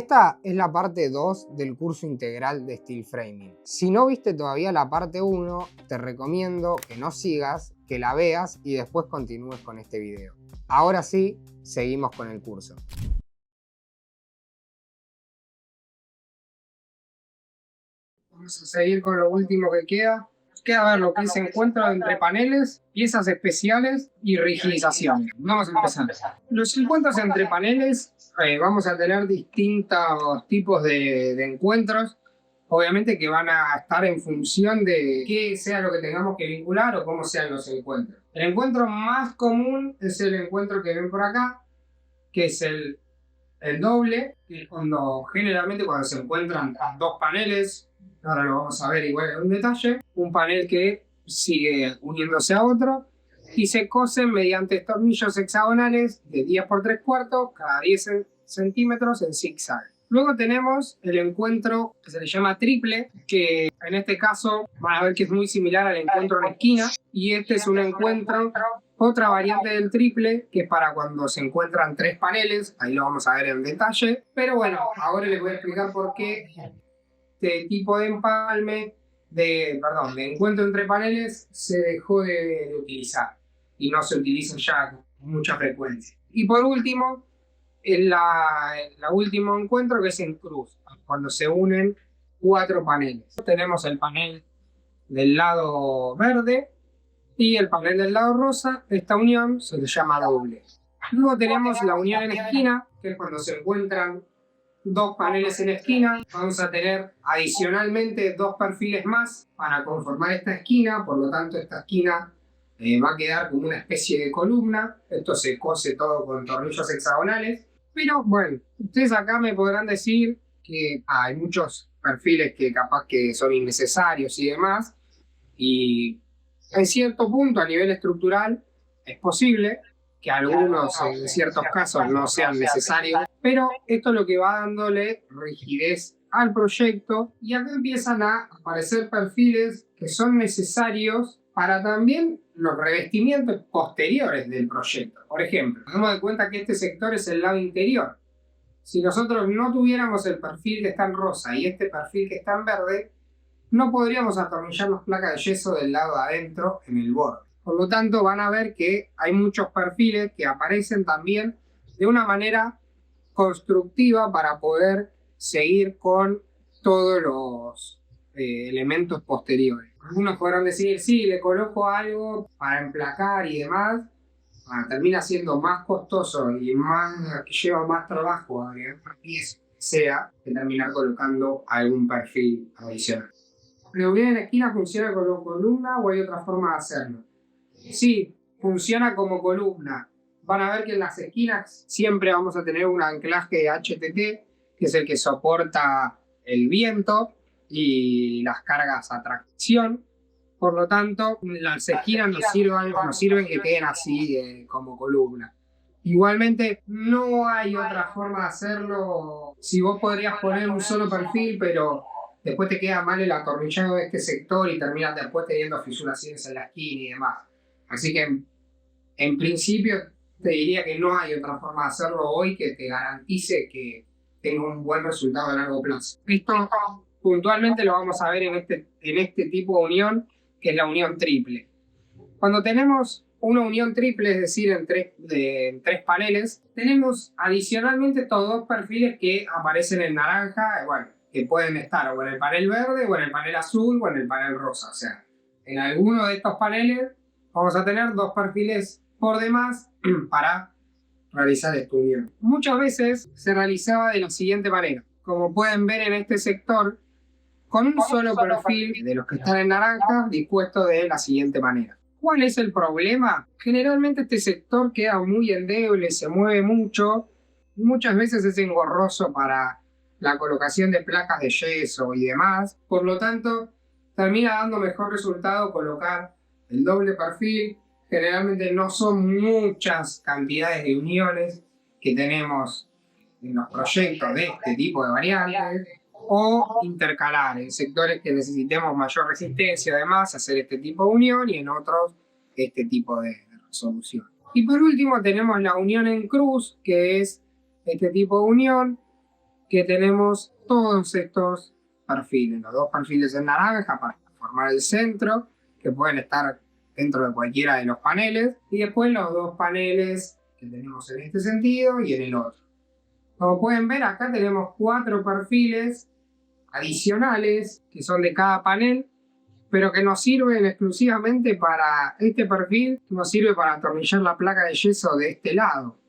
Esta es la parte 2 del curso integral de Steel Framing. Si no viste todavía la parte 1, te recomiendo que no sigas, que la veas y después continúes con este video. Ahora sí, seguimos con el curso. Vamos a seguir con lo último que queda. Queda ver lo que es encuentro entre paneles, piezas especiales y rigidización. Vamos a empezar. Los encuentros entre paneles, vamos a tener distintos tipos de encuentros. Obviamente que van a estar en función de qué sea lo que tengamos que vincular o cómo sean los encuentros. El encuentro más común es el encuentro que ven por acá, que es el doble, que es generalmente cuando se encuentran dos paneles. Ahora lo vamos a ver igual en un detalle. Un panel que sigue uniéndose a otro y se cosen mediante tornillos hexagonales de 10 por 3/4 cada 10 centímetros en zigzag. Luego tenemos el encuentro que se le llama triple, que en este caso van a ver que es muy similar al encuentro en esquina, y este es un encuentro, otra variante del triple, que es para cuando se encuentran tres paneles. Ahí lo vamos a ver en detalle, pero bueno, ahora les voy a explicar por qué este tipo de empalme, de encuentro entre paneles, se dejó de utilizar y no se utiliza ya con mucha frecuencia. Y por último, el último encuentro, que es en cruz, cuando se unen cuatro paneles. Tenemos el panel del lado verde y el panel del lado rosa. Esta unión se le llama doble. Luego tenemos la unión en esquina, que es cuando se encuentran dos paneles en esquina. Vamos a tener adicionalmente dos perfiles más para conformar esta esquina, por lo tanto esta esquina va a quedar como una especie de columna. Esto se cose todo con tornillos hexagonales. Pero bueno, ustedes acá me podrán decir que hay muchos perfiles que capaz que son innecesarios y demás, y en cierto punto a nivel estructural es posible que algunos en ciertos casos no sean necesarios, pero esto es lo que va dándole rigidez al proyecto, y acá empiezan a aparecer perfiles que son necesarios para también los revestimientos posteriores del proyecto. Por ejemplo, tenemos de cuenta que este sector es el lado interior. Si nosotros no tuviéramos el perfil que está en rosa y este perfil que está en verde, no podríamos atornillar las placas de yeso del lado de adentro en el borde. Por lo tanto, van a ver que hay muchos perfiles que aparecen también de una manera constructiva para poder seguir con todos los elementos posteriores. Algunos podrán decir, sí, le coloco algo para emplacar y demás. Termina siendo más costoso y lleva más trabajo a una pieza sea que terminar colocando algún perfil adicional. ¿La unión en esquina funciona como columna o hay otra forma de hacerlo? Sí, funciona como columna. Van a ver que en las esquinas siempre vamos a tener un anclaje HTT, que es el que soporta el viento y las cargas a tracción. Por lo tanto, las esquinas nos sirven que queden así como columna. Igualmente, no hay otra forma de hacerlo. Si vos podrías poner un solo perfil, pero después te queda mal el atornillado de este sector y terminas después teniendo fisuraciones en la esquina y demás. Así que, en principio, te diría que no hay otra forma de hacerlo hoy que te garantice que tenga un buen resultado a largo plazo. Esto puntualmente lo vamos a ver en este tipo de unión, que es la unión triple. Cuando tenemos una unión triple, es decir, en tres paneles, tenemos adicionalmente estos dos perfiles que aparecen en naranja, que pueden estar o en el panel verde, o en el panel azul, o en el panel rosa. O sea, en alguno de estos paneles vamos a tener dos perfiles por demás para realizar esta unión. Muchas veces se realizaba de la siguiente manera. Como pueden ver en este sector, con un solo perfil de los que están en naranja, dispuesto de la siguiente manera. ¿Cuál es el problema? Generalmente este sector queda muy endeble, se mueve mucho, y muchas veces es engorroso para la colocación de placas de yeso y demás. Por lo tanto, termina dando mejor resultado colocar el doble perfil. Generalmente no son muchas cantidades de uniones que tenemos en los proyectos de este tipo de variantes, o intercalar en sectores que necesitemos mayor resistencia, además, hacer este tipo de unión, y en otros este tipo de resolución. Y por último tenemos la unión en cruz, que es este tipo de unión que tenemos todos estos perfiles, los dos perfiles en naranja para formar el centro, que pueden estar dentro de cualquiera de los paneles, y después los dos paneles que tenemos en este sentido y en el otro. Como pueden ver, acá tenemos 4 perfiles adicionales que son de cada panel, pero que nos sirven exclusivamente para este perfil, nos sirve para atornillar la placa de yeso de este lado,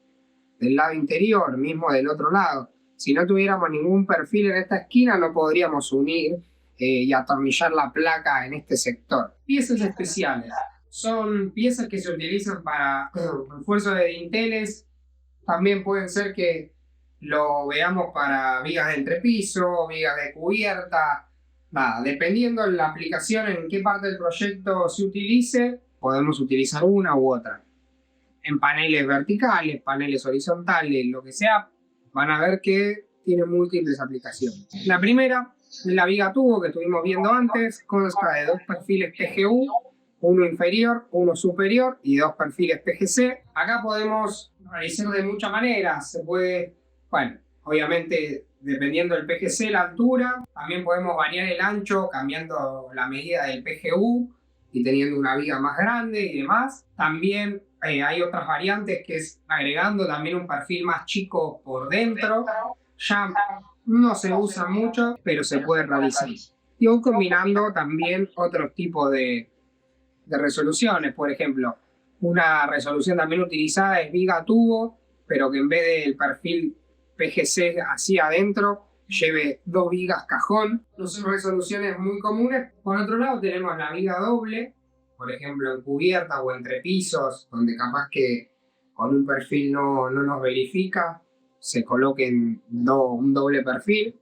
del lado interior, mismo del otro lado. Si no tuviéramos ningún perfil en esta esquina, no podríamos unir y atornillar la placa en este sector. Piezas especiales. Son piezas que se utilizan para refuerzo de dinteles. También pueden ser que lo veamos para vigas de entrepiso, vigas de cubierta. Nada, dependiendo de la aplicación en qué parte del proyecto se utilice, podemos utilizar una u otra. En paneles verticales, paneles horizontales, lo que sea, van a ver que tiene múltiples aplicaciones. La primera, la viga tubo que estuvimos viendo antes, consta de 2 perfiles PGU, uno inferior, uno superior y 2 perfiles PGC. Acá podemos realizar de muchas maneras. Se puede, bueno, obviamente dependiendo del PGC, la altura, también podemos variar el ancho cambiando la medida del PGU y teniendo una viga más grande y demás. También hay otras variantes que es agregando también un perfil más chico por dentro. Ya no se usa mucho, pero se puede realizar. Y aún combinando también otros tipos de resoluciones. Por ejemplo, una resolución también utilizada es viga tubo, pero que en vez del perfil PGC hacia adentro, lleve 2 vigas cajón. No son resoluciones muy comunes. Por otro lado tenemos la viga doble, por ejemplo en cubierta o entre pisos, donde capaz que con un perfil no nos verifica, se coloquen un doble perfil,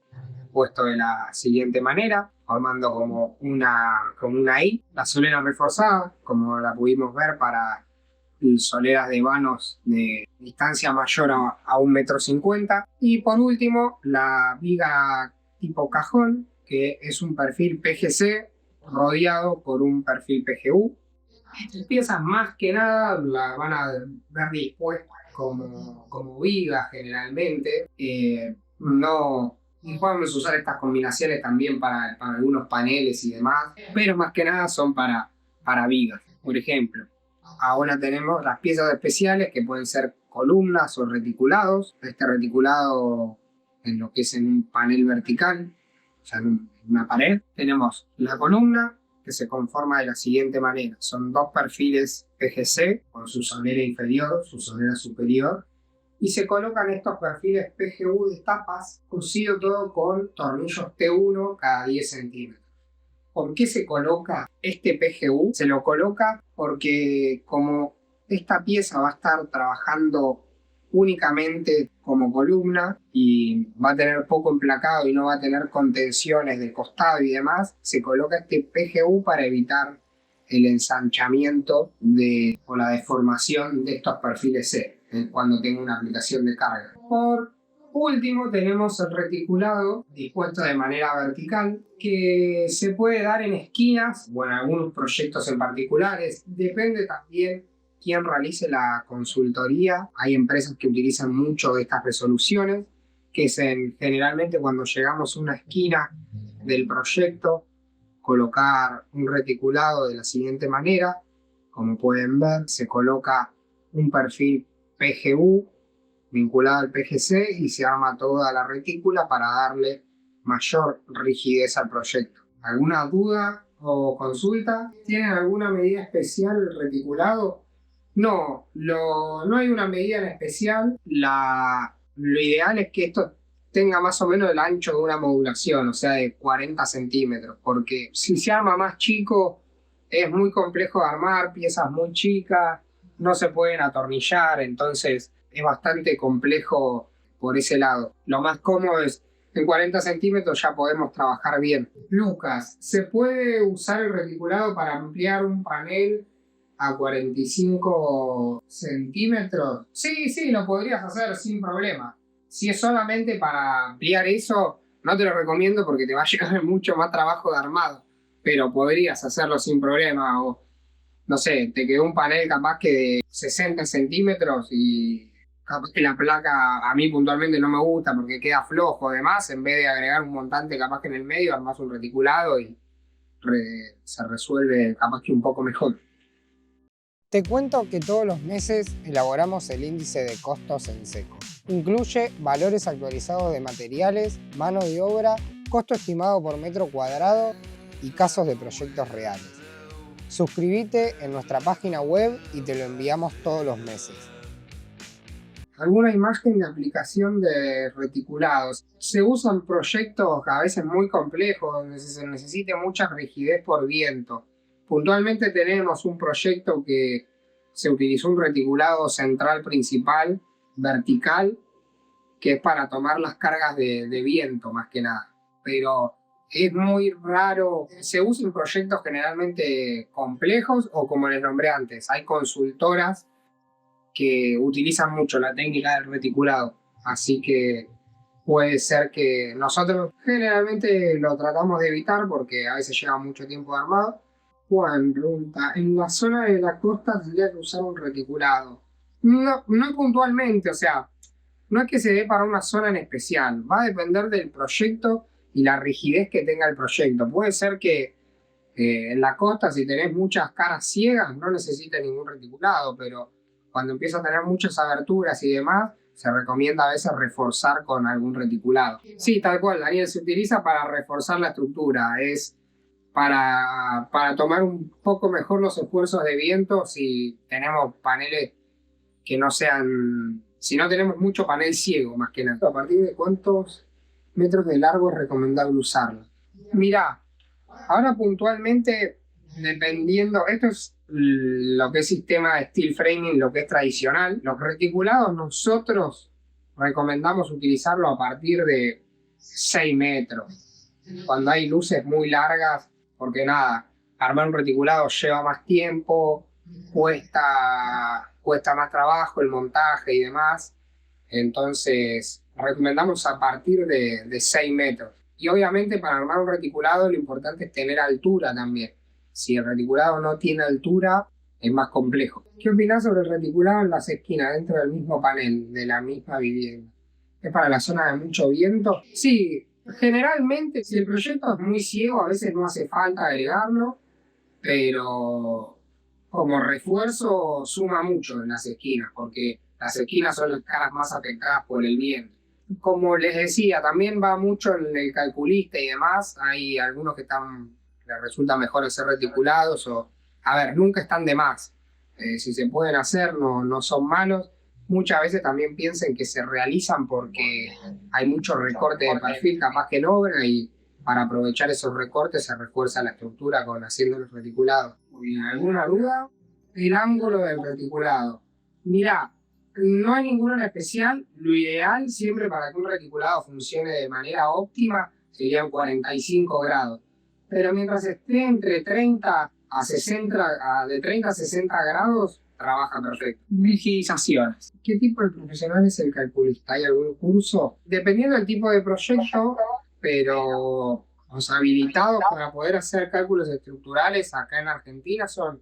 puesto de la siguiente manera, formando como una I. La solera reforzada, como la pudimos ver para soleras de vanos de distancia mayor a 1,50 m. Y por último, la viga tipo cajón, que es un perfil PGC rodeado por un perfil PGU. Estas piezas más que nada las van a ver dispuestas como vigas generalmente. No podemos usar estas combinaciones también para algunos paneles y demás, pero más que nada son para vigas. Por ejemplo, ahora tenemos las piezas especiales que pueden ser columnas o reticulados. Este reticulado en lo que es en un panel vertical, o sea, en una pared, tenemos la columna que se conforma de la siguiente manera. Son 2 perfiles PGC con su solera inferior, su solera superior, y se colocan estos perfiles PGU de tapas, cosido todo con tornillos T1 cada 10 centímetros. ¿Por qué se coloca este PGU? Se lo coloca porque como esta pieza va a estar trabajando únicamente como columna y va a tener poco emplacado y no va a tener contenciones de costado y demás, se coloca este PGU para evitar el ensanchamiento o la deformación de estos perfiles C cuando tenga una aplicación de carga. Por último tenemos el reticulado dispuesto de manera vertical, que se puede dar en esquinas o en algunos proyectos en particulares. Depende también quién realice la consultoría. Hay empresas que utilizan mucho de estas resoluciones, que es generalmente cuando llegamos a una esquina del proyecto, colocar un reticulado de la siguiente manera. Como pueden ver, se coloca un perfil PGU vinculado al PGC y se arma toda la retícula para darle mayor rigidez al proyecto. ¿Alguna duda o consulta? ¿Tienen alguna medida especial el reticulado? No, no hay una medida en especial. Lo ideal es que esto tenga más o menos el ancho de una modulación, o sea, de 40 centímetros, porque si se arma más chico es muy complejo de armar, piezas muy chicas, no se pueden atornillar, entonces es bastante complejo por ese lado. Lo más cómodo es en 40 centímetros ya podemos trabajar bien. Lucas, ¿se puede usar el reticulado para ampliar un panel a 45 centímetros? Sí, lo podrías hacer sin problema. Si es solamente para ampliar eso, no te lo recomiendo porque te va a llevar mucho más trabajo de armado, pero podrías hacerlo sin problema. O no sé, te quedó un panel capaz que de 60 centímetros y Capaz que la placa a mí puntualmente no me gusta porque queda flojo, además, en vez de agregar un montante capaz que en el medio, armás un reticulado y se resuelve capaz que un poco mejor. Te cuento que todos los meses elaboramos el índice de costos en seco. Incluye valores actualizados de materiales, mano de obra, costo estimado por metro cuadrado y casos de proyectos reales. Suscríbete en nuestra página web y te lo enviamos todos los meses. Alguna imagen de aplicación de reticulados. Se usan proyectos a veces muy complejos donde se necesite mucha rigidez por viento. Puntualmente tenemos un proyecto que se utilizó un reticulado central principal, vertical, que es para tomar las cargas de viento más que nada. Pero es muy raro. Se usan proyectos generalmente complejos o como les nombré antes, hay consultoras que utilizan mucho la técnica del reticulado. Así que puede ser que nosotros generalmente lo tratamos de evitar porque a veces lleva mucho tiempo de armado. Juan pregunta, en la zona de la costa tendría que usar un reticulado. No, no puntualmente, o sea, no es que se dé para una zona en especial. Va a depender del proyecto y la rigidez que tenga el proyecto. Puede ser que en la costa, si tenés muchas caras ciegas, no necesita ningún reticulado, pero cuando empieza a tener muchas aberturas y demás, se recomienda a veces reforzar con algún reticulado. Sí, tal cual, Daniel, se utiliza para reforzar la estructura, es para tomar un poco mejor los esfuerzos de viento si tenemos paneles que no sean, si no tenemos mucho panel ciego más que nada. ¿A partir de cuántos metros de largo es recomendable usarlo? Mirá, ahora puntualmente, dependiendo, esto es lo que es sistema de steel framing, lo que es tradicional. Los reticulados nosotros recomendamos utilizarlo a partir de 6 metros. Cuando hay luces muy largas, porque nada, armar un reticulado lleva más tiempo, cuesta más trabajo el montaje y demás. Entonces, recomendamos a partir de 6 metros. Y obviamente para armar un reticulado lo importante es tener altura también. Si el reticulado no tiene altura, es más complejo. ¿Qué opinás sobre el reticulado en las esquinas, dentro del mismo panel, de la misma vivienda? ¿Es para la zona de mucho viento? Sí, generalmente si el proyecto es muy ciego, a veces no hace falta agregarlo, pero como refuerzo suma mucho en las esquinas, porque las esquinas son las caras más afectadas por el viento. Como les decía, también va mucho en el calculista y demás. Hay algunos que les resulta mejor ser reticulados o, a ver, nunca están de más. Si se pueden hacer, no son malos. Muchas veces también piensen que se realizan porque hay mucho recorte de perfil, capaz que en obra, y para aprovechar esos recortes se refuerza la estructura haciendo los reticulados. ¿Alguna duda? El ángulo del reticulado. Mirá, no hay ninguno en especial. Lo ideal siempre para que un reticulado funcione de manera óptima serían 45 grados. Pero mientras esté entre 30 a 60, de 30 a 60 grados, trabaja perfecto. Rigidizaciones. ¿Qué tipo de profesional es el calculista? ¿Hay algún curso? Dependiendo del tipo de proyecto, pero los habilitados para poder hacer cálculos estructurales acá en Argentina son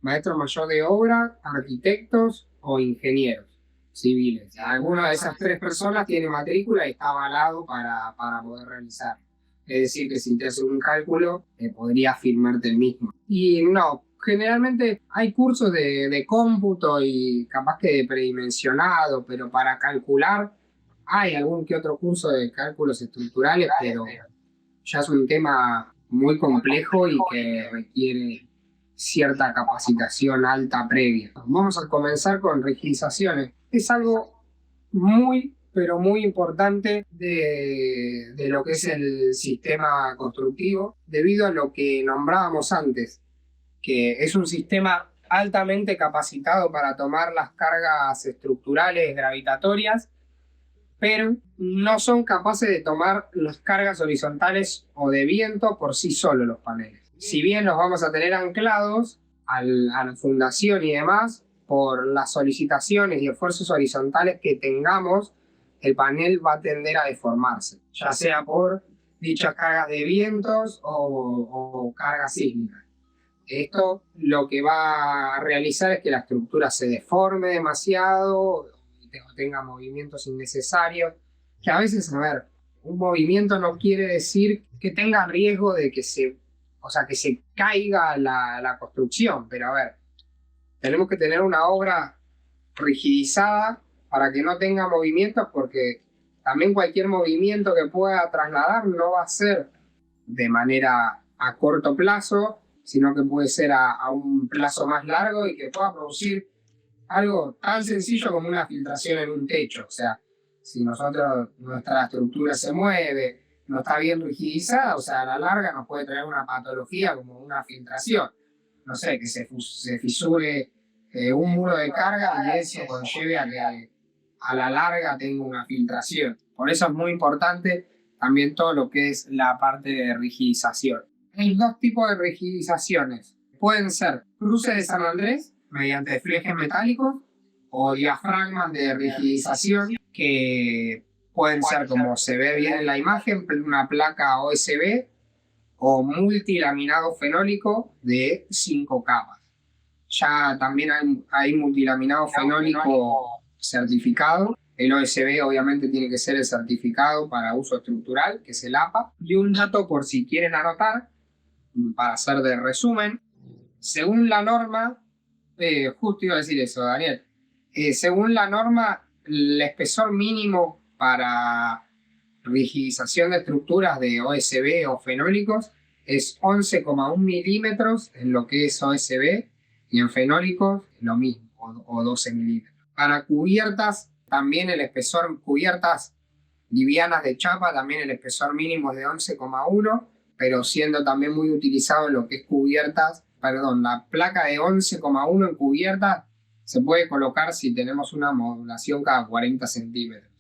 maestro mayor de obra, arquitectos o ingenieros civiles. Alguna de esas tres personas tiene matrícula y está avalado para poder realizar. Es decir, que si te hace un cálculo, podría firmarte el mismo. Y no, generalmente hay cursos de cómputo y capaz que de predimensionado, pero para calcular hay algún que otro curso de cálculos estructurales, pero ya es un tema muy complejo y que requiere cierta capacitación alta previa. Vamos a comenzar con rigidizaciones. Es algo muy, pero muy importante de lo que es el sistema constructivo, debido a lo que nombrábamos antes, que es un sistema altamente capacitado para tomar las cargas estructurales gravitatorias, pero no son capaces de tomar las cargas horizontales o de viento por sí solos los paneles. Si bien los vamos a tener anclados a la fundación y demás, por las solicitaciones y esfuerzos horizontales que tengamos, el panel va a tender a deformarse, ya sea por dichas cargas de vientos o cargas sísmicas. Esto lo que va a realizar es que la estructura se deforme demasiado, tenga movimientos innecesarios. Que a veces, a ver, un movimiento no quiere decir que tenga riesgo de que que se caiga la construcción, pero a ver, tenemos que tener una obra rigidizada para que no tenga movimientos, porque también cualquier movimiento que pueda trasladar no va a ser de manera a corto plazo, sino que puede ser a un plazo más largo y que pueda producir algo tan sencillo como una filtración en un techo. O sea, si nuestra estructura se mueve, no está bien rigidizada, o sea, a la larga nos puede traer una patología como una filtración. No sé, que se fisure un muro de carga y eso conlleve a que a la larga tenga una filtración. Por eso es muy importante también todo lo que es la parte de rigidización. Hay dos tipos de rigidizaciones. Pueden ser cruces de San Andrés mediante flejes metálicos o diafragmas de rigidización que pueden ser, como se ve bien en la imagen, una placa OSB o multilaminado fenólico de 5 capas. Ya también hay multilaminado fenólico certificado. El OSB obviamente tiene que ser el certificado para uso estructural, que es el APA. Y un dato por si quieren anotar, para hacer de resumen, según la norma, justo iba a decir eso, Daniel, según la norma, el espesor mínimo para rigidización de estructuras de OSB o fenólicos es 11,1 milímetros en lo que es OSB, y en fenólicos lo mismo, o 12 milímetros. Para cubiertas, también el espesor, cubiertas livianas de chapa, también el espesor mínimo es de 11,1, pero siendo también muy utilizado en lo que es cubiertas, la placa de 11,1 en cubiertas se puede colocar si tenemos una modulación cada 40 centímetros.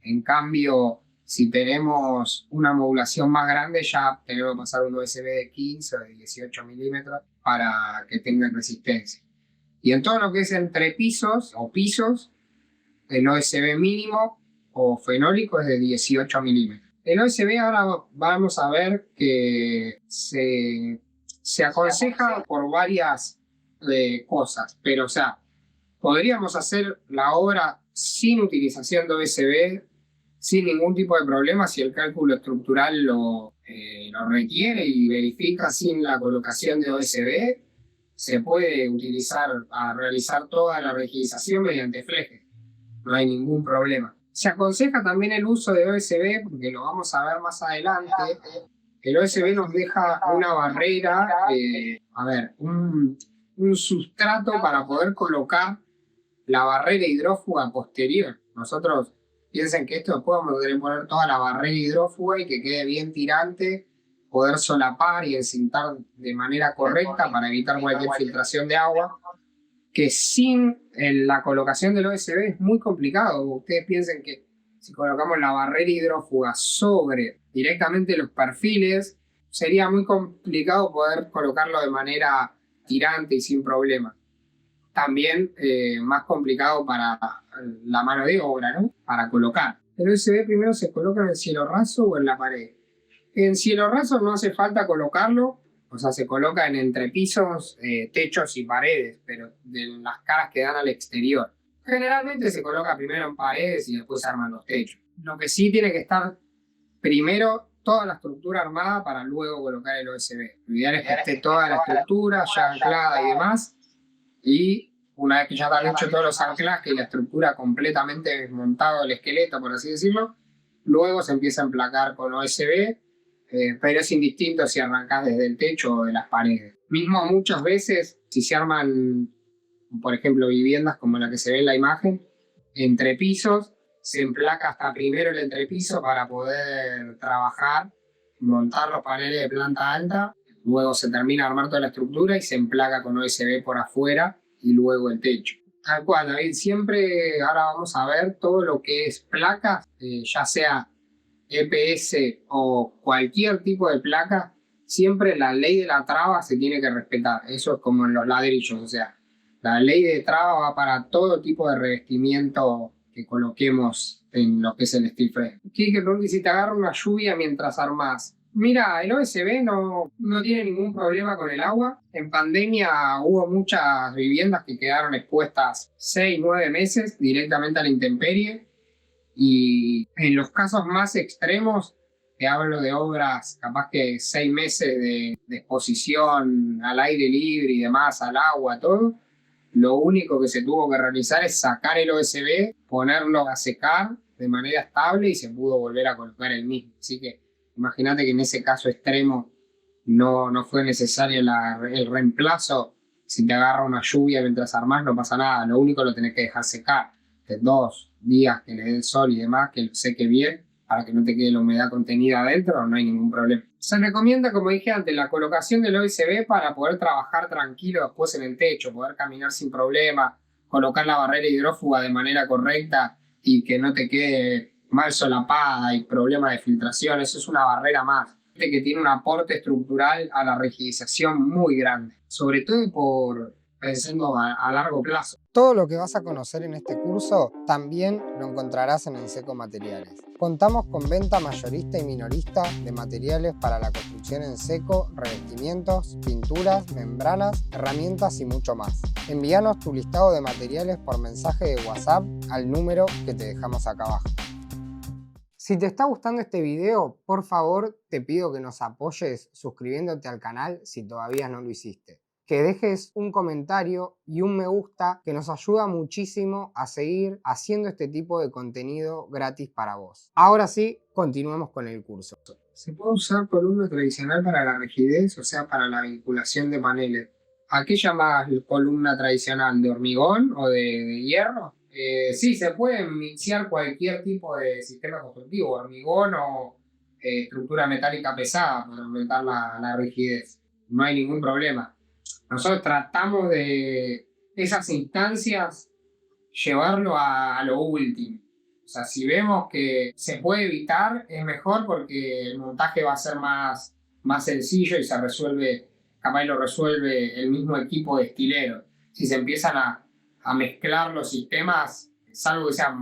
En cambio, si tenemos una modulación más grande, ya tenemos que pasar un USB de 15 o de 18 milímetros para que tengan resistencia. Y en todo lo que es entrepisos o pisos, el OSB mínimo o fenólico es de 18 milímetros. El OSB ahora vamos a ver que se aconseja por varias cosas, pero o sea, podríamos hacer la obra sin utilización de OSB sin ningún tipo de problema si el cálculo estructural lo requiere y verifica sin la colocación de OSB. Se puede realizar toda la rigidización mediante flejes. No hay ningún problema. Se aconseja también el uso de OSB, porque lo vamos a ver más adelante. El OSB nos deja una barrera, un sustrato para poder colocar la barrera hidrófuga posterior. Nosotros piensen que esto después vamos a tener que poner toda la barrera hidrófuga y que quede bien tirante, poder solapar y encintar de manera correcta para evitar cualquier filtración de agua, que sin la colocación del OSB es muy complicado. Ustedes piensen que si colocamos la barrera hidrófuga sobre directamente los perfiles, sería muy complicado poder colocarlo de manera tirante y sin problema. También más complicado para la mano de obra, ¿no? Para colocar. El OSB primero se coloca en el cielo raso o en la pared. En cielo raso no hace falta colocarlo, o sea, se coloca en entrepisos, techos y paredes, pero de las caras que dan al exterior. Generalmente se coloca primero en paredes y después se arman los techos. Lo que sí tiene que estar primero toda la estructura armada para luego colocar el OSB. Lo ideal es que esté toda la estructura ya anclada y demás. Y una vez que ya están hechos todos los anclajes y la estructura completamente desmontado el esqueleto, por así decirlo, luego se empieza a emplacar con OSB, pero es indistinto si arrancás desde el techo o de las paredes. Mismo muchas veces, si se arman, por ejemplo, viviendas como la que se ve en la imagen, entrepisos, se emplaca hasta primero el entrepiso para poder trabajar, montar los paneles de planta alta. Luego se termina de armar toda la estructura y se emplaca con OSB por afuera y luego el techo. Tal cual, David, siempre ahora vamos a ver todo lo que es placas, ya sea EPS o cualquier tipo de placa, siempre la ley de la traba se tiene que respetar. Eso es como en los ladrillos, o sea, la ley de traba va para todo tipo de revestimiento que coloquemos en lo que es el steel frame. Kike, si te agarra una lluvia mientras armás, Mira, el OSB no tiene ningún problema con el agua. En pandemia hubo muchas viviendas que quedaron expuestas 6, 9 meses directamente a la intemperie. Y en los casos más extremos, te hablo de obras capaz que 6 meses de exposición al aire libre y demás, al agua, todo. Lo único que se tuvo que realizar es sacar el OSB, ponerlo a secar de manera estable y se pudo volver a colocar el mismo. Así que imagínate que en ese caso extremo no fue necesario el reemplazo. Si te agarra una lluvia mientras armás no pasa nada, lo único lo tenés que dejar secar. De 2 días que le dé el sol y demás, que lo seque bien, para que no te quede la humedad contenida adentro, no hay ningún problema. Se recomienda, como dije antes, la colocación del OSB para poder trabajar tranquilo después en el techo, poder caminar sin problema, colocar la barrera hidrófuga de manera correcta y que no te quede mal solapada y problemas de filtración. Eso es una barrera más que tiene un aporte estructural a la rigidización muy grande, sobre todo pensando a largo plazo. Todo lo que vas a conocer en este curso también lo encontrarás en Enseco Materiales. Contamos con venta mayorista y minorista de materiales para la construcción en seco, revestimientos, pinturas, membranas, herramientas y mucho más. Envíanos tu listado de materiales por mensaje de WhatsApp al número que te dejamos acá abajo. Si te está gustando este video, por favor te pido que nos apoyes suscribiéndote al canal si todavía no lo hiciste. Que dejes un comentario y un me gusta que nos ayuda muchísimo a seguir haciendo este tipo de contenido gratis para vos. Ahora sí, continuemos con el curso. Se puede usar columna tradicional para la rigidez, o sea, para la vinculación de paneles. ¿A qué llamas columna tradicional? ¿De hormigón o de hierro? Sí, se puede mixear cualquier tipo de sistema constructivo, hormigón o estructura metálica pesada para aumentar la rigidez. No hay ningún problema. Nosotros tratamos de esas instancias llevarlo a lo último. O sea, si vemos que se puede evitar, es mejor porque el montaje va a ser más sencillo y se resuelve, capaz lo resuelve el mismo equipo de estileros. Si se empiezan a mezclar los sistemas, salvo que sea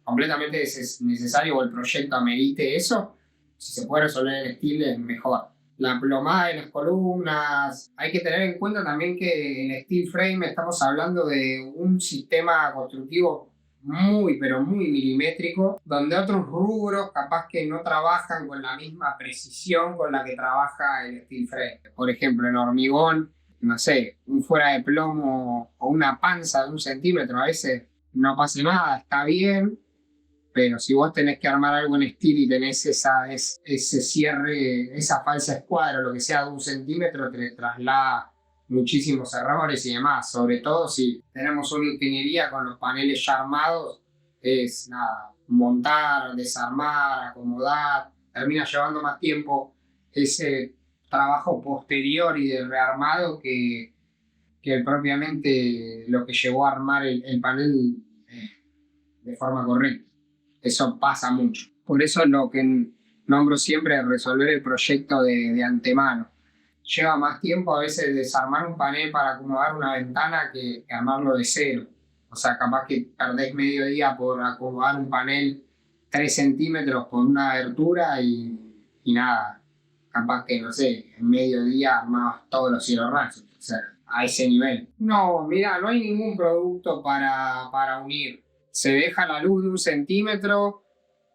completamente necesario o el proyecto amerite eso, si se puede resolver en estilo es mejor. La plomada de las columnas. Hay que tener en cuenta también que en steel frame estamos hablando de un sistema constructivo muy, pero muy milimétrico, donde otros rubros capaz que no trabajan con la misma precisión con la que trabaja el steel frame. Por ejemplo, en hormigón, no sé, un fuera de plomo o una panza de 1 centímetro, a veces no pasa nada, está bien, pero si vos tenés que armar algo en estilo y tenés ese cierre, esa falsa escuadra, lo que sea de 1 centímetro, te traslada muchísimos errores y demás. Sobre todo si tenemos una ingeniería con los paneles ya armados, es nada, montar, desarmar, acomodar, termina llevando más tiempo ese trabajo posterior y de rearmado que propiamente lo que llevó a armar el panel de forma correcta. Eso pasa mucho. Por eso lo que nombro siempre es resolver el proyecto de antemano. Lleva más tiempo a veces desarmar un panel para acomodar una ventana que armarlo de cero. O sea, capaz que perdés medio día por acomodar un panel 3 centímetros con una abertura y nada. Capaz que, no sé, en medio día armabas todos los cielos rasos. O sea, a ese nivel. No, mira, no hay ningún producto para unir. Se deja la luz de 1 centímetro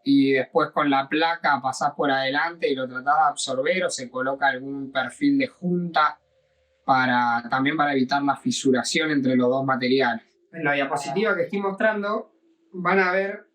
y después con la placa pasás por adelante y lo tratás de absorber o se coloca algún perfil de junta también para evitar la fisuración entre los dos materiales. En la diapositiva que estoy mostrando van a ver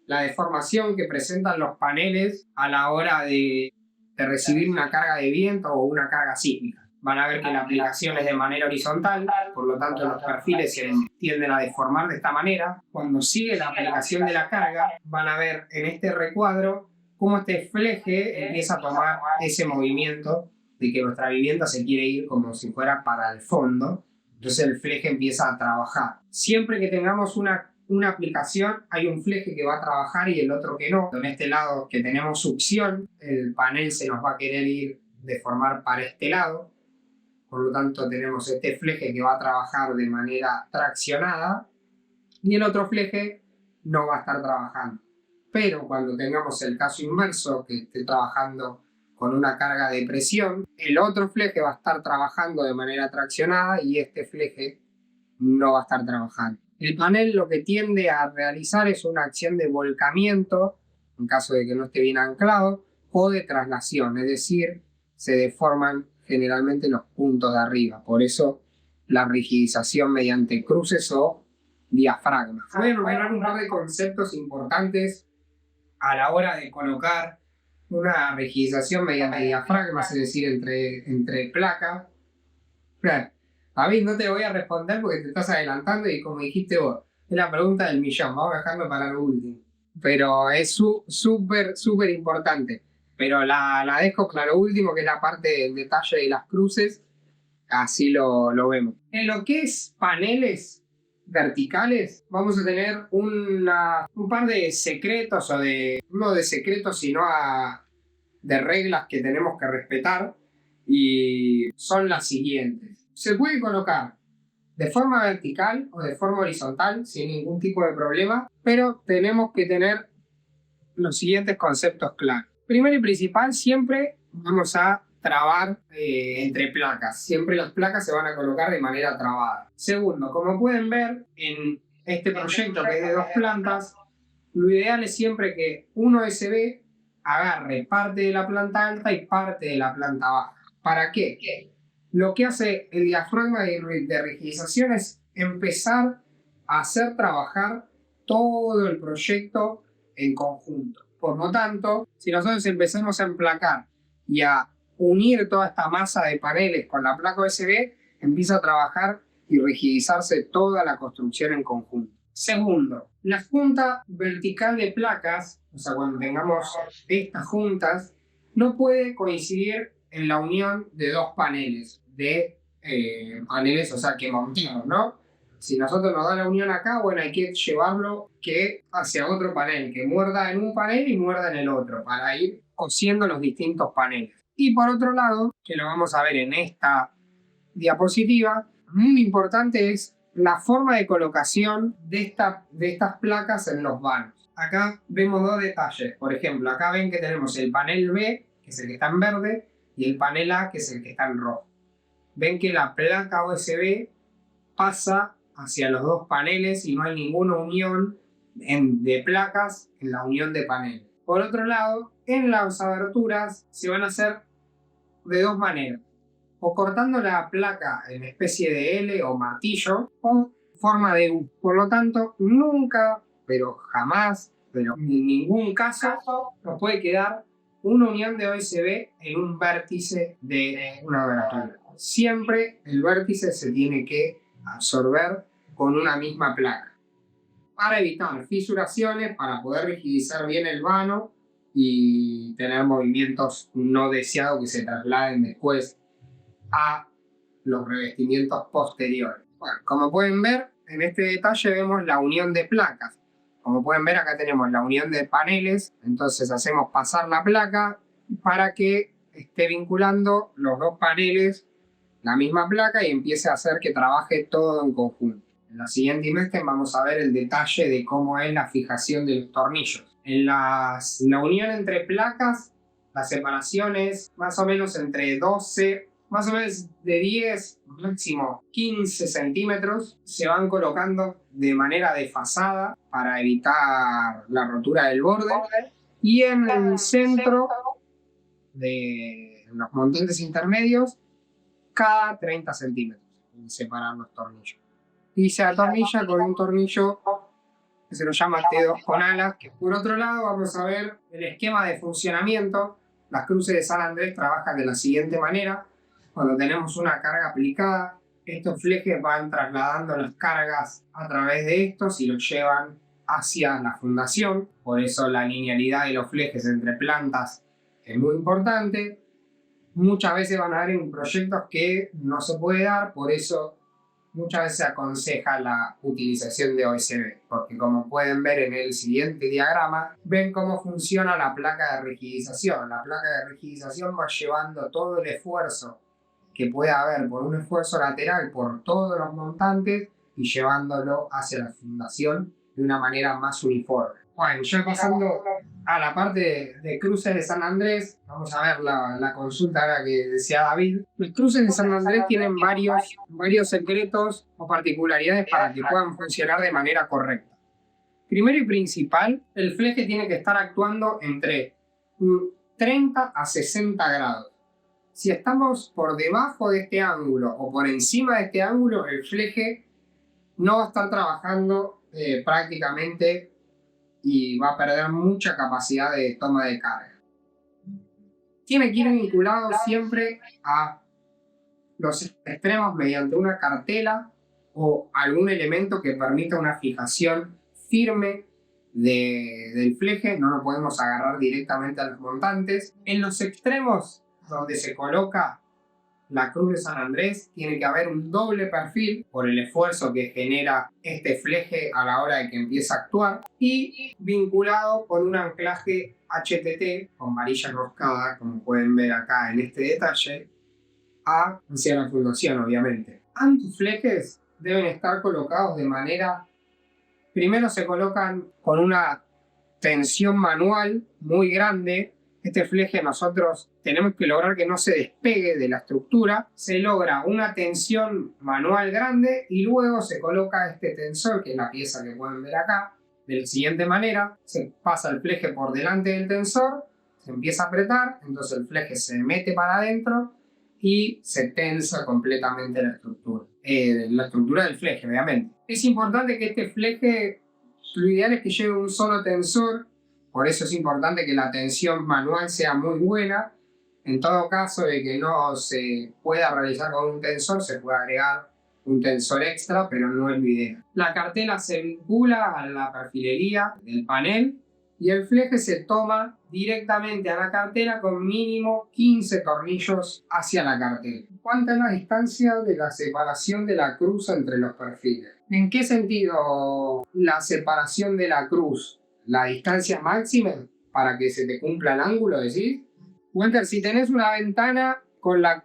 la deformación que presentan los paneles a la hora de recibir una carga de viento o una carga sísmica. Van a ver que la aplicación es de manera horizontal, por lo tanto los perfiles se tienden a deformar de esta manera. Cuando sigue la aplicación de la carga, van a ver en este recuadro cómo este fleje empieza a tomar ese movimiento de que nuestra vivienda se quiere ir como si fuera para el fondo. Entonces el fleje empieza a trabajar. Siempre que tengamos una aplicación, hay un fleje que va a trabajar y el otro que no. En este lado que tenemos succión, el panel se nos va a querer ir deformar para este lado. Por lo tanto, tenemos este fleje que va a trabajar de manera traccionada y el otro fleje no va a estar trabajando. Pero cuando tengamos el caso inverso, que esté trabajando con una carga de presión, el otro fleje va a estar trabajando de manera traccionada y este fleje no va a estar trabajando. El panel lo que tiende a realizar es una acción de volcamiento, en caso de que no esté bien anclado, o de traslación, es decir, se deforman generalmente los puntos de arriba. Por eso la rigidización mediante cruces o diafragmas. Voy a enumerar un par de conceptos importantes a la hora de colocar una rigidización mediante diafragmas, es decir, entre placas. David, no te voy a responder porque te estás adelantando y como dijiste vos, es la pregunta del millón, vamos a dejarlo para lo último. Pero es súper importante. Pero la dejo claro último, que es la parte del detalle de las cruces, así lo vemos. En lo que es paneles verticales, vamos a tener un par de secretos, no de secretos, sino de reglas que tenemos que respetar, y son las siguientes. Se puede colocar de forma vertical o de forma horizontal sin ningún tipo de problema, pero tenemos que tener los siguientes conceptos claros. Primero y principal, siempre vamos a trabar entre placas. Siempre las placas se van a colocar de manera trabada. Segundo, como pueden ver en este proyecto que es de 2 plantas, lo ideal es siempre que un OSB agarre parte de la planta alta y parte de la planta baja. ¿Para qué? Lo que hace el diafragma de rigidización es empezar a hacer trabajar todo el proyecto en conjunto. Por lo tanto, si nosotros empezamos a emplacar y a unir toda esta masa de paneles con la placa OSB, empieza a trabajar y rigidizarse toda la construcción en conjunto. Segundo, la junta vertical de placas, o sea, cuando tengamos estas juntas, no puede coincidir en la unión de 2 paneles, o sea, que montamos, ¿no? Si nosotros nos da la unión acá, bueno, hay que llevarlo hacia otro panel, que muerda en un panel y muerda en el otro, para ir cosiendo los distintos paneles. Y por otro lado, que lo vamos a ver en esta diapositiva, muy importante es la forma de colocación de estas placas en los vanos. Acá vemos 2 detalles. Por ejemplo, acá ven que tenemos el panel B, que es el que está en verde, y el panel A, que es el que está en rojo. Ven que la placa OSB pasa hacia los 2 paneles y no hay ninguna unión de placas en la unión de paneles. Por otro lado, en las aberturas se van a hacer de 2 maneras. O cortando la placa en especie de L o martillo, o forma de U. Por lo tanto, nunca, pero jamás, pero en ningún caso, nos puede quedar una unión de OSB en un vértice de una abertura. Siempre el vértice se tiene que absorber con una misma placa, para evitar fisuraciones, para poder rigidizar bien el vano y tener movimientos no deseados que se trasladen después a los revestimientos posteriores. Bueno, como pueden ver, en este detalle vemos la unión de placas. Como pueden ver, acá tenemos la unión de paneles, entonces hacemos pasar la placa para que esté vinculando los 2 paneles la misma placa y empiece a hacer que trabaje todo en conjunto. En la siguiente imagen vamos a ver el detalle de cómo es la fijación de los tornillos. En la unión entre placas, la separación es más o menos entre 12, más o menos de 10, máximo 15 centímetros. Se van colocando de manera desfasada para evitar la rotura del borde. Y en el centro de los montantes intermedios, cada 30 centímetros, separar los tornillos. Y se atornilla con un tornillo que se lo llama T2 con alas, que por otro lado vamos a ver el esquema de funcionamiento. Las cruces de San Andrés trabajan de la siguiente manera. Cuando tenemos una carga aplicada, estos flejes van trasladando las cargas a través de estos y los llevan hacia la fundación. Por eso la linealidad de los flejes entre plantas es muy importante. Muchas veces van a haber en proyectos que no se puede dar, por eso muchas veces se aconseja la utilización de OSB, porque como pueden ver en el siguiente diagrama, ven cómo funciona la placa de rigidización. La placa de rigidización va llevando todo el esfuerzo que pueda haber por un esfuerzo lateral por todos los montantes y llevándolo hacia la fundación de una manera más uniforme. Bueno, ya pasando a la parte de cruces de San Andrés, vamos a ver la consulta ahora que decía David. Los cruces de San Andrés tienen varios secretos o particularidades para que puedan funcionar de manera correcta. Primero y principal, el fleje tiene que estar actuando entre 30 a 60 grados. Si estamos por debajo de este ángulo o por encima de este ángulo, el fleje no va a estar trabajando prácticamente y va a perder mucha capacidad de toma de carga. Tiene que ir vinculado siempre a los extremos mediante una cartela o algún elemento que permita una fijación firme del fleje. No lo podemos agarrar directamente a los montantes. En los extremos donde se coloca la cruz de San Andrés tiene que haber un doble perfil por el esfuerzo que genera este fleje a la hora de que empieza a actuar y vinculado con un anclaje HTT con varilla enroscada, como pueden ver acá en este detalle, hacia la fundación obviamente. Ambos flejes deben estar colocados de manera, primero se colocan con una tensión manual muy grande. Este fleje nosotros tenemos que lograr que no se despegue de la estructura. Se logra una tensión manual grande y luego se coloca este tensor, que es la pieza que pueden ver acá, de la siguiente manera. Se pasa el fleje por delante del tensor, se empieza a apretar, entonces el fleje se mete para adentro y se tensa completamente la estructura del fleje, obviamente. Es importante que este fleje, lo ideal es que lleve un solo tensor. Por eso es importante que la tensión manual sea muy buena. En todo caso de que no se pueda realizar con un tensor, se puede agregar un tensor extra, pero no es lo ideal. La cartela se vincula a la perfilería del panel y el fleje se toma directamente a la cartela con mínimo 15 tornillos hacia la cartela. ¿Cuánta es la distancia de la separación de la cruz entre los perfiles? ¿En qué sentido la separación de la cruz? ¿La distancia máxima para que se te cumpla el ángulo, decís? Walter, si tenés una ventana con las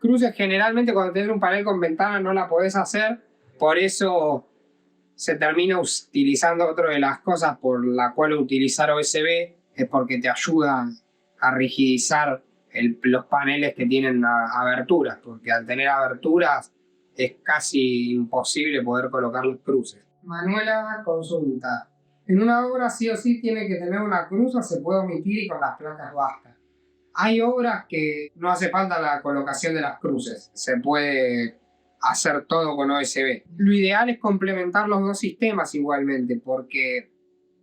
cruces, generalmente cuando tenés un panel con ventana no la podés hacer, por eso se termina utilizando otra de las cosas por la cual utilizar OSB, es porque te ayuda a rigidizar los paneles que tienen aberturas, porque al tener aberturas es casi imposible poder colocar las cruces. Manuela, consulta. En una obra sí o sí tiene que tener una cruz o se puede omitir y con las placas bastan. Hay obras que no hace falta la colocación de las cruces, se puede hacer todo con OSB. Lo ideal es complementar los dos sistemas igualmente, porque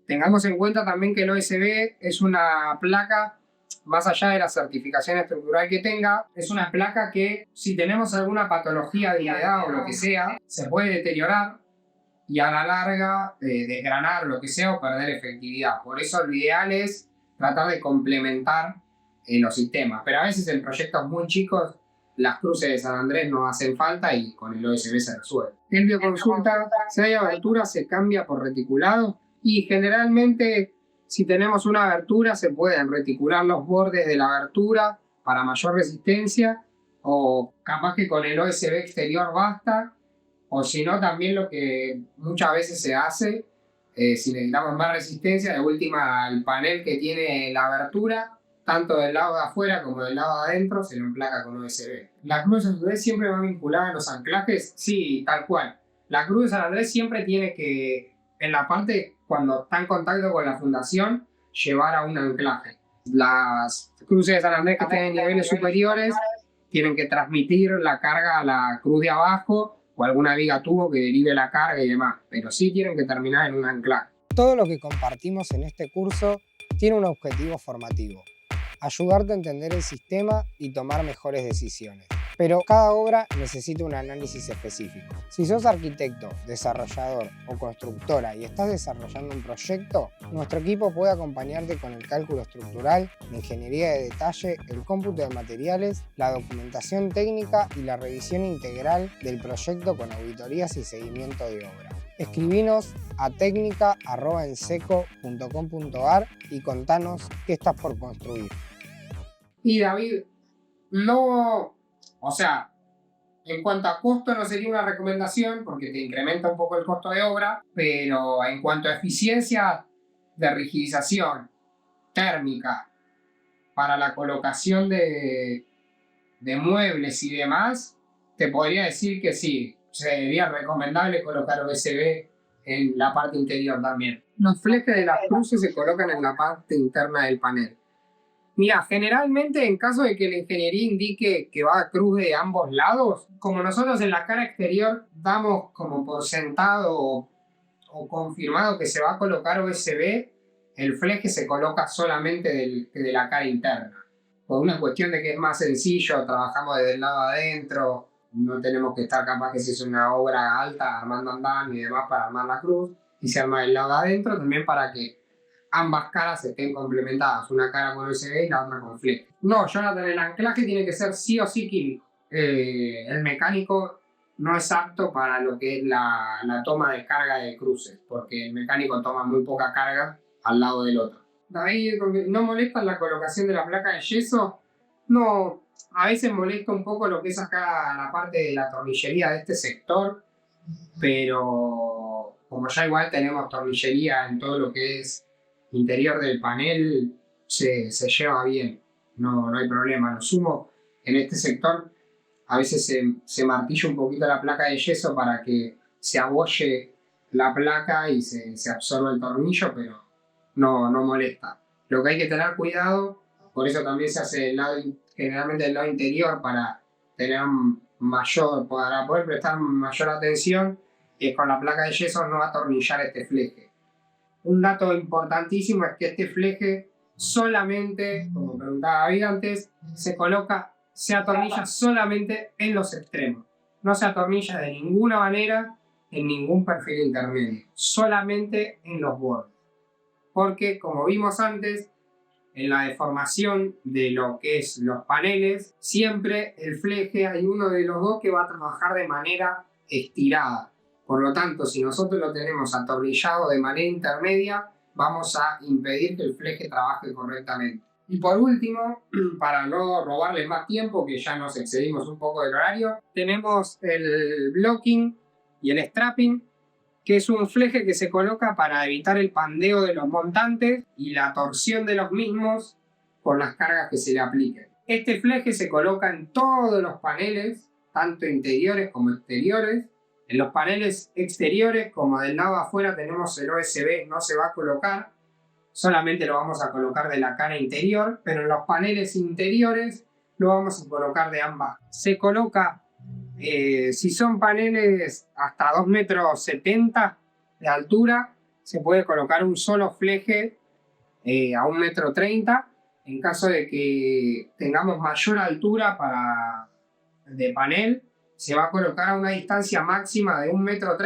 tengamos en cuenta también que el OSB es una placa, más allá de la certificación estructural que tenga, es una placa que si tenemos alguna patología de humedad o lo que sea, se puede deteriorar y a la larga desgranar lo que sea o perder efectividad. Por eso lo ideal es tratar de complementar los sistemas. Pero a veces en proyectos muy chicos las cruces de San Andrés no hacen falta y con el OSB se resuelve. Elvio consulta, si hay abertura se cambia por reticulado y generalmente si tenemos una abertura se pueden reticular los bordes de la abertura para mayor resistencia o capaz que con el OSB exterior basta. O si no, también lo que muchas veces se hace, si necesitamos más resistencia, de última al panel que tiene la abertura, tanto del lado de afuera como del lado de adentro, se lo emplaca con OSB. ¿La cruz de San Andrés siempre va vinculada a los anclajes? Sí, tal cual. La cruz de San Andrés siempre tiene que, en la parte cuando está en contacto con la fundación, llevar a un anclaje. Las cruces de San Andrés que estén en niveles superiores tienen que transmitir la carga a la cruz de abajo o alguna viga tubo que derive la carga y demás, pero sí tienen que terminar en un anclaje. Todo lo que compartimos en este curso tiene un objetivo formativo: ayudarte a entender el sistema y tomar mejores decisiones. Pero cada obra necesita un análisis específico. Si sos arquitecto, desarrollador o constructora y estás desarrollando un proyecto, nuestro equipo puede acompañarte con el cálculo estructural, la ingeniería de detalle, el cómputo de materiales, la documentación técnica y la revisión integral del proyecto con auditorías y seguimiento de obra. Escribinos a tecnica@enseco.com.ar y contanos qué estás por construir. Y David, no, o sea, en cuanto a costo no sería una recomendación porque te incrementa un poco el costo de obra, pero en cuanto a eficiencia de rigidización térmica para la colocación de muebles y demás, te podría decir que sí, sería recomendable colocar USB en la parte interior también. Los flejes de las cruces se colocan en la parte interna del panel. Mira, generalmente en caso de que la ingeniería indique que va a cruz de ambos lados, como nosotros en la cara exterior damos como por sentado o confirmado que se va a colocar USB, el fleje se coloca solamente de la cara interna. Por una cuestión de que es más sencillo, trabajamos desde el lado adentro, no tenemos que estar capaz que si es una obra alta armando andamio y demás para armar la cruz, y se arma del lado adentro también para que ambas caras estén complementadas, una cara con USB y la otra con fleje. No, Jonathan, el anclaje tiene que ser sí o sí químico. El mecánico no es apto para lo que es la toma de carga de cruces, porque el mecánico toma muy poca carga al lado del otro. David, ¿no molesta la colocación de la placa de yeso? No, a veces molesta un poco lo que es acá la parte de la tornillería de este sector, pero como ya igual tenemos tornillería en todo lo que es interior del panel, se lleva bien, no hay problema. Lo sumo en este sector, a veces se martilla un poquito la placa de yeso para que se abolle la placa y se absorba el tornillo, pero no molesta. Lo que hay que tener cuidado, por eso también se hace generalmente del lado interior para tener para poder prestar mayor atención, es con la placa de yeso no atornillar este fleje. Un dato importantísimo es que este fleje solamente, como preguntaba David antes, se atornilla solamente en los extremos. No se atornilla de ninguna manera en ningún perfil intermedio, solamente en los bordes. Porque, como vimos antes, en la deformación de lo que es los paneles, siempre el fleje hay uno de los dos que va a trabajar de manera estirada. Por lo tanto, si nosotros lo tenemos atornillado de manera intermedia, vamos a impedir que el fleje trabaje correctamente. Y por último, para no robarles más tiempo, que ya nos excedimos un poco del horario, tenemos el blocking y el strapping, que es un fleje que se coloca para evitar el pandeo de los montantes y la torsión de los mismos por las cargas que se le apliquen. Este fleje se coloca en todos los paneles, tanto interiores como exteriores. En los paneles exteriores, como del lado afuera tenemos el OSB, no se va a colocar, solamente lo vamos a colocar de la cara interior, pero en los paneles interiores lo vamos a colocar de ambas. Se coloca, si son paneles hasta 2,70 metros de altura, se puede colocar un solo fleje a 1,30 metros. En caso de que tengamos mayor altura de panel, se va a colocar a una distancia máxima de 1,30 metros.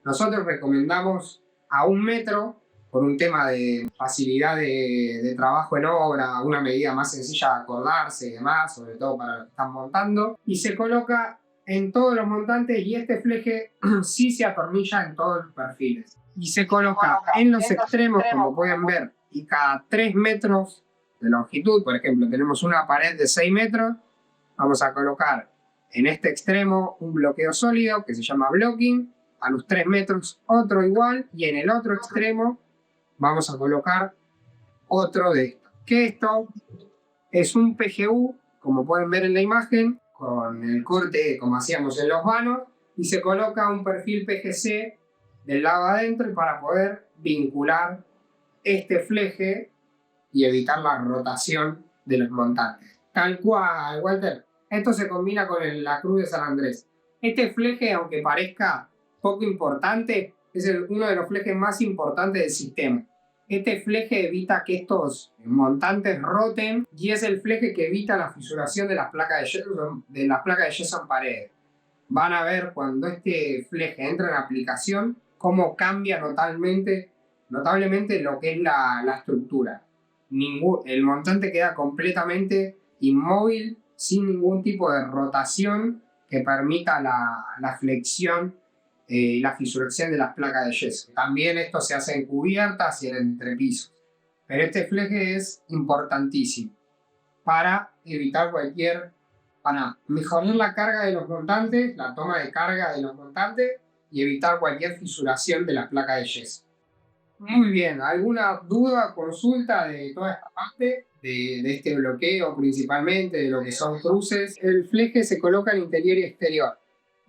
Nosotros recomendamos a 1 metro por un tema de facilidad de trabajo en obra, una medida más sencilla de acordarse y demás, sobre todo para los que están montando. Y se coloca en todos los montantes y este fleje sí se atornilla en todos los perfiles. Y se coloca en los extremos, como pueden ver, y cada 3 metros de longitud. Por ejemplo, tenemos una pared de 6 metros, vamos a colocar en este extremo un bloqueo sólido que se llama blocking, a los 3 metros otro igual, y en el otro extremo vamos a colocar otro de estos. Que esto es un PGU, como pueden ver en la imagen, con el corte como hacíamos en los vanos, y se coloca un perfil PGC del lado adentro para poder vincular este fleje y evitar la rotación de los montantes. Tal cual, Walter. Esto se combina con la Cruz de San Andrés. Este fleje, aunque parezca poco importante, es uno de los flejes más importantes del sistema. Este fleje evita que estos montantes roten y es el fleje que evita la fisuración de las placas de yeso en paredes. Van a ver cuando este fleje entra en aplicación cómo cambia notablemente lo que es la estructura. El montante queda completamente inmóvil, sin ningún tipo de rotación que permita la flexión y la fisuración de las placas de yeso. También esto se hace en cubiertas y en entrepisos. Pero este fleje es importantísimo para mejorar la carga de los montantes, la toma de carga de los montantes y evitar cualquier fisuración de las placas de yeso. Muy bien, ¿alguna duda, consulta de toda esta parte? De este bloqueo principalmente, de lo que son cruces. El fleje se coloca en interior y exterior.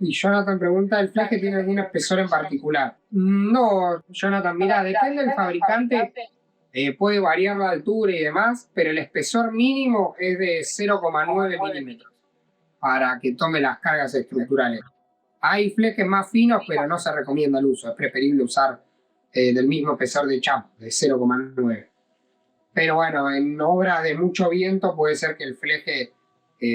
Y Jonathan pregunta, ¿el fleje tiene algún espesor en particular? No, Jonathan, mira, depende del fabricante, puede variar la altura y demás, pero el espesor mínimo es de 0,9 milímetros para que tome las cargas estructurales. Hay flejes más finos, pero no se recomienda el uso. Es preferible usar del mismo espesor de chapa, de 0,9. Pero bueno, en obras de mucho viento puede ser que el fleje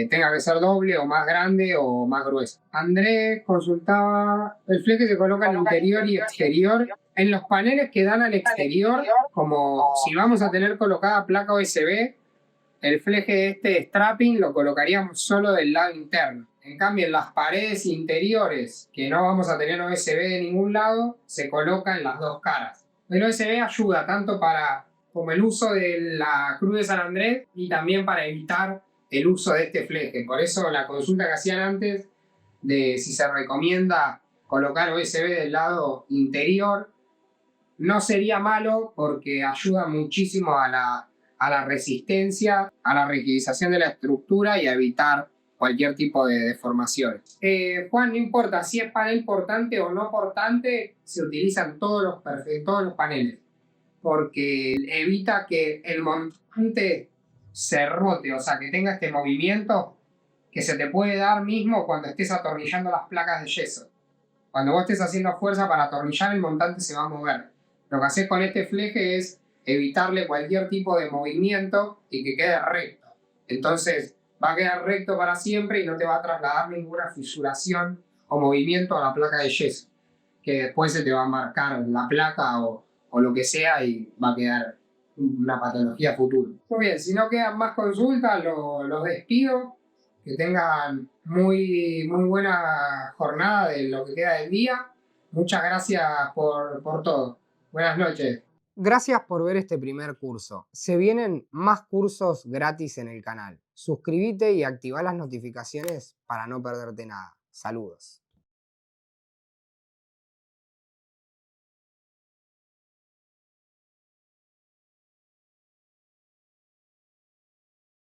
tenga que ser doble o más grande o más grueso. Andrés consultaba, el fleje se coloca en interior y exterior. En los paneles que dan al exterior, como si vamos a tener colocada placa USB, el fleje este strapping lo colocaríamos solo del lado interno. En cambio, en las paredes interiores, que no vamos a tener USB de ningún lado, se coloca en las dos caras. El USB ayuda tanto para como el uso de la Cruz de San Andrés y también para evitar el uso de este fleje. Por eso la consulta que hacían antes de si se recomienda colocar USB del lado interior no sería malo porque ayuda muchísimo a la resistencia, a la rigidización de la estructura y a evitar cualquier tipo de deformación. Juan, no importa si es panel portante o no portante, se utilizan todos los paneles porque evita que el montante se rote, o sea, que tenga este movimiento que se te puede dar mismo cuando estés atornillando las placas de yeso. Cuando vos estés haciendo fuerza para atornillar, el montante se va a mover. Lo que haces con este fleje es evitarle cualquier tipo de movimiento y que quede recto. Entonces va a quedar recto para siempre y no te va a trasladar ninguna fisuración o movimiento a la placa de yeso, que después se te va a marcar la placa o lo que sea y va a quedar una patología futura. Muy bien, si no quedan más consultas, los despido. Que tengan muy buena jornada de lo que queda del día. Muchas gracias por todo. Buenas noches. Gracias por ver este primer curso. Se vienen más cursos gratis en el canal. Suscríbete y activa las notificaciones para no perderte nada. Saludos.